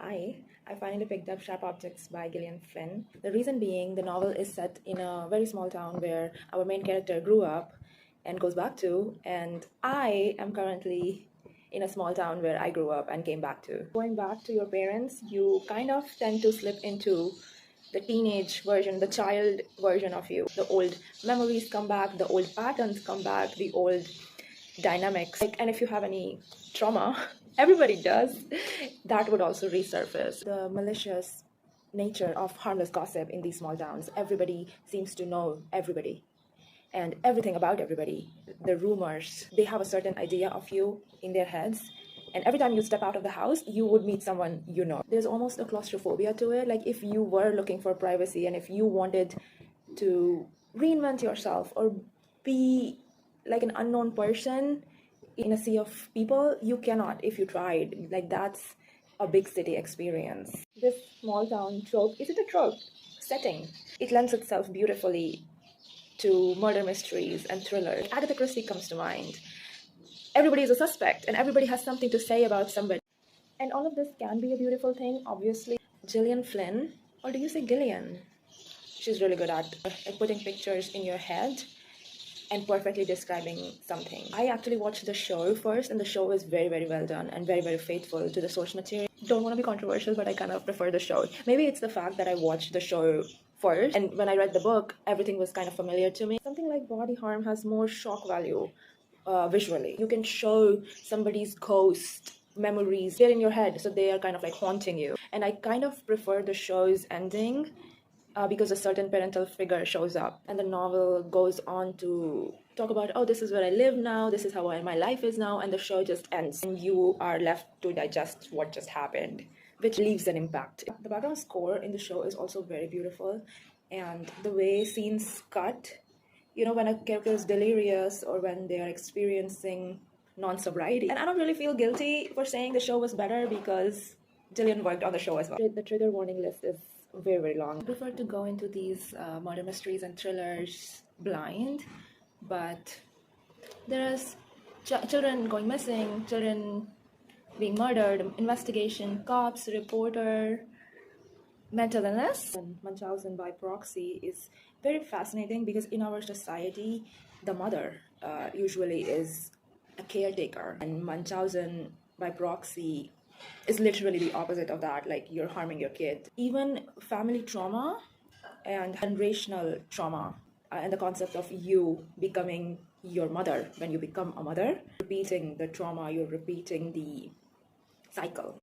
Hi, I finally picked up Sharp Objects by Gillian Flynn. The reason being, the novel is set in a very small town where our main character grew up and goes back to, and I am currently in a small town where I grew up and came back to. Going back to your parents, you kind of tend to slip into the teenage version, the child version of you. The old memories come back, the old patterns come back, the old dynamics. And if you have any trauma, everybody does, that would also resurface. The malicious nature of harmless gossip in these small towns. Everybody seems to know everybody and everything about everybody. The rumors, they have a certain idea of you in their heads. And every time you step out of the house, you would meet someone you know. There's almost a claustrophobia to it. Like if you were looking for privacy and if you wanted to reinvent yourself or be like an unknown person in a sea of people, you cannot if you tried. Like that's a big city experience. This small town trope, is it a trope? Setting. It lends itself beautifully to murder mysteries and thrillers. Agatha Christie comes to mind. Everybody is a suspect and everybody has something to say about somebody. And all of this can be a beautiful thing, obviously. Gillian Flynn, or do you say Gillian? She's really good at putting pictures in your head and perfectly describing something. I actually watched the show first, and the show is very, very well done and very, very faithful to the source material. Don't want to be controversial, but I kind of prefer the show. Maybe it's the fact that I watched the show first, and when I read the book, everything was kind of familiar to me. Something like body harm has more shock value visually. You can show somebody's ghost memories, they're in your head, so they are kind of like haunting you. And I kind of prefer the show's ending because a certain parental figure shows up, and the novel goes on to talk about, oh, this is where I live now, this is how my life is now, and the show just ends and you are left to digest what just happened, which leaves an impact. The background score in the show is also very beautiful, and the way scenes cut, when a character is delirious or when they are experiencing non-sobriety. And I don't really feel guilty for saying the show was better because Gillian worked on the show as well. The trigger warning list is very, very long. I prefer to go into these murder mysteries and thrillers blind, but there's children going missing, children being murdered, investigation, cops, reporter, mental illness. And Munchausen by proxy is very fascinating because in our society, the mother usually is a caretaker, and Munchausen by proxy is literally the opposite of that. Like you're harming your kid. Even family trauma and generational trauma, and the concept of you becoming your mother when you become a mother, repeating the trauma, you're repeating the cycle.